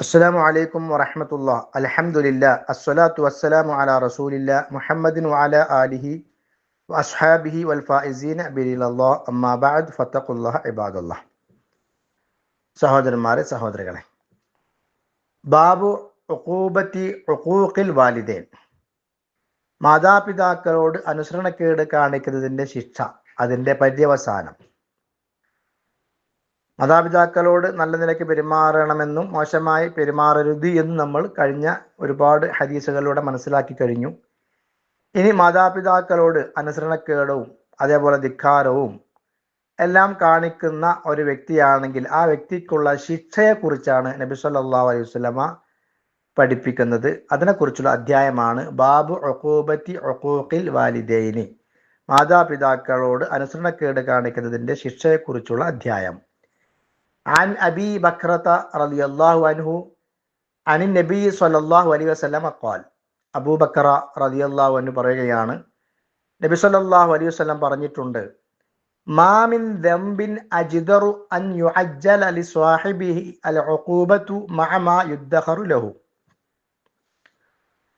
അസ്സലാമു അലൈക്കും വറഹ്മത്തുള്ളാഹി അൽഹംദുലില്ലാഹ് അസ്സലാത്തു വസ്സലാമു അലാ റസൂലില്ലാഹ് മുഹമ്മദിൻ വഅലാ ആലിഹി വഅസ്ഹാബിഹി വൽ ഫായിസീന ബിറിദല്ലാഹ് അമ്മാ ബഅദ് ഫത്തഖുല്ലാഹ ഇബാദല്ലാഹ്. സഹോദരന്മാരെ, സഹോദരികളെ, ബാബു ഉഖൂബത്തി ഉഖൂഖിൽ വാലിദൈൻ, മാതാപിതാക്കളോട് അനുസരണക്കേട് കാണിക്കുന്നതിൻ്റെ ശിക്ഷ, അതിൻ്റെ പര്യവസാനം. മാതാപിതാക്കളോട് നല്ല നിലയ്ക്ക് പെരുമാറണമെന്നും മോശമായി പെരുമാറരുത് എന്നും നമ്മൾ കഴിഞ്ഞ ഒരുപാട് ഹദീസുകളിലൂടെ മനസ്സിലാക്കി കഴിഞ്ഞു. ഇനി മാതാപിതാക്കളോട് അനുസരണക്കേടവും അതേപോലെ ധിക്കാരവും എല്ലാം കാണിക്കുന്ന ഒരു വ്യക്തിയാണെങ്കിൽ ആ വ്യക്തിക്കുള്ള ശിക്ഷയെക്കുറിച്ചാണ് നബി സല്ലല്ലാഹു അലൈഹി വസല്ലമ പഠിപ്പിക്കുന്നത്. അതിനെക്കുറിച്ചുള്ള അധ്യായമാണ് ബാബു ഉഖൂബത്തി ഉഖൂഖിൽ വാലിദൈനി, മാതാപിതാക്കളോട് അനുസരണക്കേട് കാണിക്കുന്നതിൻ്റെ ശിക്ഷയെക്കുറിച്ചുള്ള അധ്യായം. عن أبي بكرة رضي الله عنه عن النبي صلى الله عليه وسلم قال, അബൂ ബക്കറ റളിയല്ലാഹു അൻഹു പറയുകയാണ്, നബി സല്ലല്ലാഹു അലൈഹി വസല്ലം പറഞ്ഞിട്ടുണ്ട്, മാ മിൻ ദംബിൻ അജ്ദറു അൻ യുഅജ്ജല ലിസ്വാഹിബിഹി അൽ ഉഖൂബതു മഅ മാ യുദ്ദഖറു ലഹു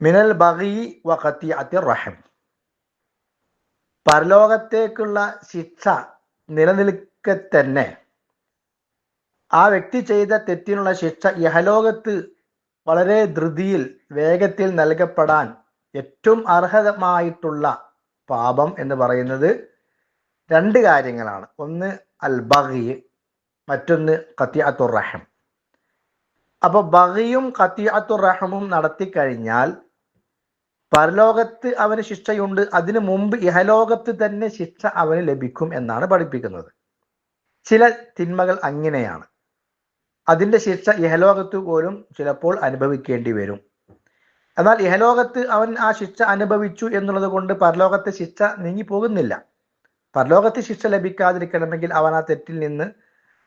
മിനൽ ബഗി വ ഖതിഅത്തിർ റഹം. പരലോകത്തേക്കുള്ള ശിക്ഷ നിലനിൽക്കെ തന്നെ ആ വ്യക്തി ചെയ്ത തെറ്റിനുള്ള ശിക്ഷ ഇഹലോകത്ത് വളരെ ധൃതിയിൽ വേഗത്തിൽ നൽകപ്പെടാൻ ഏറ്റവും അർഹമായിട്ടുള്ള പാപം എന്ന് പറയുന്നത് രണ്ട് കാര്യങ്ങളാണ്. ഒന്ന് അൽ ബഗി, മറ്റൊന്ന് ഖതിഅത്തുർ റഹം. അപ്പോൾ ബഗിയും ഖതിഅത്തുർ റഹമും നടത്തിക്കഴിഞ്ഞാൽ പരലോകത്ത് അവന് ശിക്ഷയുണ്ട്, അതിനു മുമ്പ് ഇഹലോകത്ത് തന്നെ ശിക്ഷ അവന് ലഭിക്കും എന്നാണ് പഠിപ്പിക്കുന്നത്. ചില തിന്മകൾ അങ്ങനെയാണ്, അതിൻ്റെ ശിക്ഷ ഇഹലോകത്ത് പോലും ചിലപ്പോൾ അനുഭവിക്കേണ്ടി വരും. എന്നാൽ ഇഹലോകത്ത് അവൻ ആ ശിക്ഷ അനുഭവിച്ചു എന്നുള്ളത് കൊണ്ട് പരലോകത്തെ ശിക്ഷ നീങ്ങിപ്പോകുന്നില്ല. പരലോകത്ത് ശിക്ഷ ലഭിക്കാതിരിക്കണമെങ്കിൽ അവൻ ആ തെറ്റിൽ നിന്ന്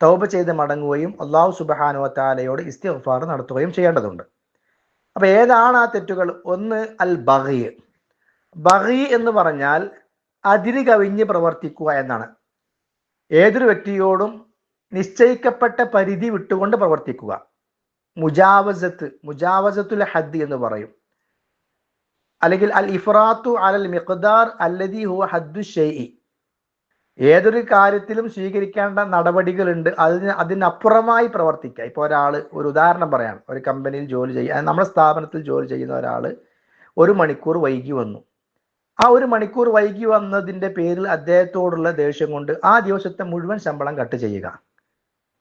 തൗബ ചെയ്ത് മടങ്ങുകയും അല്ലാഹു സുബ്ഹാനഹു വ തആലയോട് ഇസ്തിഗ്ഫാർ നടത്തുകയും ചെയ്യേണ്ടതുണ്ട്. അപ്പോൾ ഏതാണ് ആ തെറ്റുകൾ? ഒന്ന് അൽ ബഗി. ബഗി എന്ന് പറഞ്ഞാൽ അതിര് കവിഞ്ഞ് പ്രവർത്തിക്കുക എന്നാണ്. ഏതൊരു വ്യക്തിയോടും നിശ്ചയിക്കപ്പെട്ട പരിധി വിട്ടുകൊണ്ട് പ്രവർത്തിക്കുക. മുജാവസത്തുൽ ഹദ് എന്ന് പറയും, അല്ലെങ്കിൽ അൽ ഇഫ്റാത്തു അലൽ മിഖ്ദാർ അല്ലദി ഹുവ ഹദ്ദു ഷൈഇ. ഏതൊരു കാര്യത്തിലും സ്വീകരിക്കേണ്ട നടപടികളുണ്ട്, അതിനപ്പുറമായി പ്രവർത്തിക്കുക. ഇപ്പോൾ ഒരാൾ, ഒരു ഉദാഹരണം പറയാണ്, ഒരു കമ്പനിയിൽ ജോലി ചെയ്യുക, നമ്മുടെ സ്ഥാപനത്തിൽ ജോലി ചെയ്യുന്ന ഒരാൾ 1 മണിക്കൂർ വൈകി വന്നു. ആ 1 മണിക്കൂർ വൈകി വന്നതിൻ്റെ പേരിൽ അദ്ദേഹത്തോടുള്ള ദേഷ്യം കൊണ്ട് ആ ദിവസത്തെ മുഴുവൻ ശമ്പളം കട്ട് ചെയ്യുക,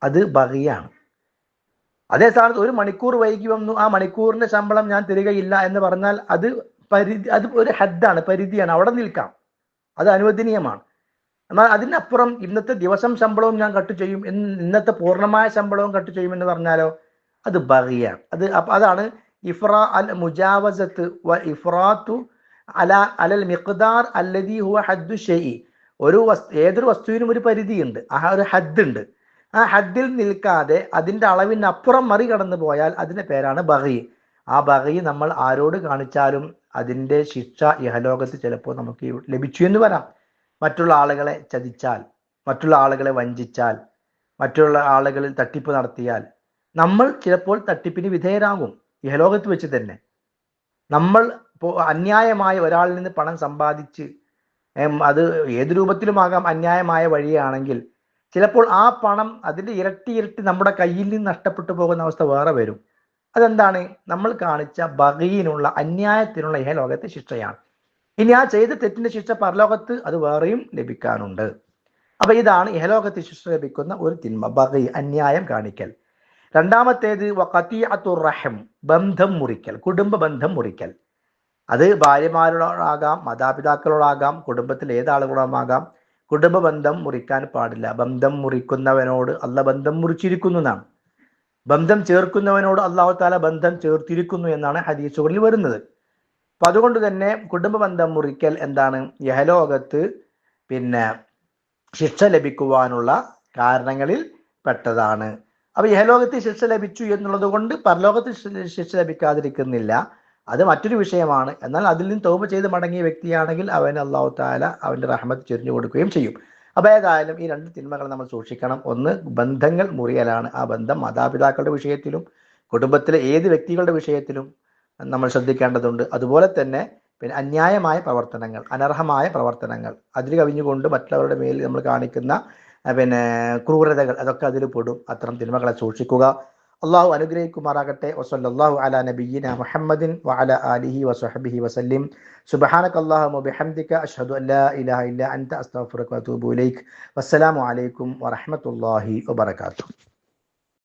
അത് ബഗിയാണ്. അതേ സ്ഥാനത്ത് 1 മണിക്കൂർ വൈകി വന്നു, ആ മണിക്കൂറിന്റെ ശമ്പളം ഞാൻ തരികയില്ല എന്ന് പറഞ്ഞാൽ അത് ഒരു ഹദ്ദാണ്, പരിധിയാണ്, അവിടെ നിൽക്കാം, അത് അനുവദനീയമാണ്. എന്നാൽ അതിനപ്പുറം ഇന്നത്തെ ദിവസം ശമ്പളവും ഞാൻ കട്ട് ചെയ്യും, ഇന്നത്തെ പൂർണ്ണമായ ശമ്പളവും കട്ട് ചെയ്യുമെന്ന് പറഞ്ഞാലോ അത് ബഗിയാണ്. അതാണ് ഇഫ്റാ അൽ മുജാവസത്ത് വ ഇഫ്റാത്തു അലൽ മിഖ്ദാർ അല്ലദി ഹുവ ഹദ്ദു ഷൈഇ. ഏതൊരു വസ്തുവിനും ഒരു പരിധിയുണ്ട്, ആ ഒരു ഹദ്ദുണ്ട്. ആ ഹദ്ദിൽ നിൽക്കാതെ അതിൻ്റെ അളവിനപ്പുറം മറികടന്നു പോയാൽ അതിൻ്റെ പേരാണ് ബഗി. ആ ബഗി നമ്മൾ ആരോട് കാണിച്ചാലും അതിൻ്റെ ശിക്ഷ ഇഹലോകത്ത് ചിലപ്പോൾ നമുക്ക് ലഭിച്ചു എന്ന് വരാം. മറ്റുള്ള ആളുകളെ ചതിച്ചാൽ, മറ്റുള്ള ആളുകളെ വഞ്ചിച്ചാൽ, മറ്റുള്ള ആളുകളിൽ തട്ടിപ്പ് നടത്തിയാൽ നമ്മൾ ചിലപ്പോൾ തട്ടിപ്പിന് വിധേയരാകും ഇഹലോകത്ത് വെച്ച് തന്നെ. നമ്മൾ അന്യായമായ ഒരാളിൽ നിന്ന് പണം സമ്പാദിച്ച്, അത് ഏത് രൂപത്തിലുമാകാം, അന്യായമായ വഴിയാണെങ്കിൽ ചിലപ്പോൾ ആ പണം അതിൻ്റെ ഇരട്ടി നമ്മുടെ കയ്യിൽ നിന്ന് നഷ്ടപ്പെട്ടു പോകുന്ന അവസ്ഥ വേറെ വരും. അതെന്താണ്? നമ്മൾ കാണിച്ച ബഗീനുള്ള, അന്യായത്തിനുള്ള ഇഹലോകത്തെ ശിക്ഷയാണ്. ഇനി ആ ചെയ്ത തെറ്റിന്റെ ശിക്ഷ പരലോകത്ത് അത് വേറെയും ലഭിക്കാനുണ്ട്. അപ്പൊ ഇതാണ് ഇഹലോകത്തെ ശിക്ഷ ലഭിക്കുന്ന ഒരു തിന്മ, ബഗി, അന്യായം കാണിക്കൽ. രണ്ടാമത്തേത് ഖതിഅത്തുർ റഹം, ബന്ധം മുറിക്കൽ, കുടുംബ ബന്ധം മുറിക്കൽ. അത് ഭാര്യമാരോടാകാം, മാതാപിതാക്കളോടാകാം, കുടുംബത്തിൽ ഏതാളുകളോടാകാം. കുടുംബ ബന്ധം മുറിക്കാൻ പാടില്ല. ബന്ധം മുറിക്കുന്നവനോട് അല്ലാഹ് ബന്ധം മുറിച്ചിരിക്കുന്നു എന്നാണ്, ബന്ധം ചേർക്കുന്നവനോട് അല്ലാഹു തആല ബന്ധം ചേർത്തിരിക്കുന്നു എന്നാണ് ഹദീസുകളിൽ വരുന്നത്. അപ്പൊ അതുകൊണ്ട് തന്നെ കുടുംബ ബന്ധം മുറിക്കൽ എന്താണ്? ഇഹലോകത്ത് ശിക്ഷ ലഭിക്കുവാനുള്ള കാരണങ്ങളിൽ പെട്ടതാണ്. അപ്പൊ ഇഹലോകത്ത് ശിക്ഷ ലഭിച്ചു എന്നുള്ളത് കൊണ്ട് പരലോകത്ത് ശിക്ഷ ലഭിക്കാതിരിക്കുന്നില്ല, അത് മറ്റൊരു വിഷയമാണ്. എന്നാൽ അതിൽ നിന്ന് തൗബ ചെയ്ത് മടങ്ങിയ വ്യക്തിയാണെങ്കിൽ അവന് അല്ലാഹു തആല അവന്റെ റഹ്മത്ത് ചൊരിഞ്ഞു കൊടുക്കുകയും ചെയ്യും. അപ്പോൾ ഏതായാലും ഈ രണ്ട് തിന്മകൾ നമ്മൾ സൂക്ഷിക്കണം. ഒന്ന് ബന്ധങ്ങൾ മുറിയലാണ്. ആ ബന്ധം മാതാപിതാക്കളുടെ വിഷയത്തിലും കുടുംബത്തിലെ ഏത് വ്യക്തികളുടെ വിഷയത്തിലും നമ്മൾ ശ്രദ്ധിക്കേണ്ടതുണ്ട്. അതുപോലെ തന്നെ പിന്നെ അന്യായമായ പ്രവർത്തനങ്ങൾ, അനർഹമായ പ്രവർത്തനങ്ങൾ, അതിൽ കവിഞ്ഞുകൊണ്ട് മറ്റുള്ളവരുടെ മേൽ നമ്മൾ കാണിക്കുന്ന പിന്നെ ക്രൂരതകൾ, അതൊക്കെ അതിൽ പെടും. അത്തരം തിന്മകളെ സൂക്ഷിക്കുക. അള്ളാഹു അനുഗ്രഹിക്കുമാറാകട്ടെ. വസല്ലല്ലാഹു അലാ നബിയ്യിന മുഹമ്മദിൻ വഅലാ ആലിഹി വസഹ്ബിഹി വസല്ലിം. സുബ്ഹാനകല്ലാഹുമ്മ വബിഹംദിക അഷ്ഹദു അൻ ലാ ഇലാഹ ഇല്ല അൻത അസ്തഗ്ഫിറുക വഅതൂബു ഇലൈക്. വസ്സലാമു അലൈക്കും വറഹ്മത്തുള്ളാഹി വബറകാതുഹു.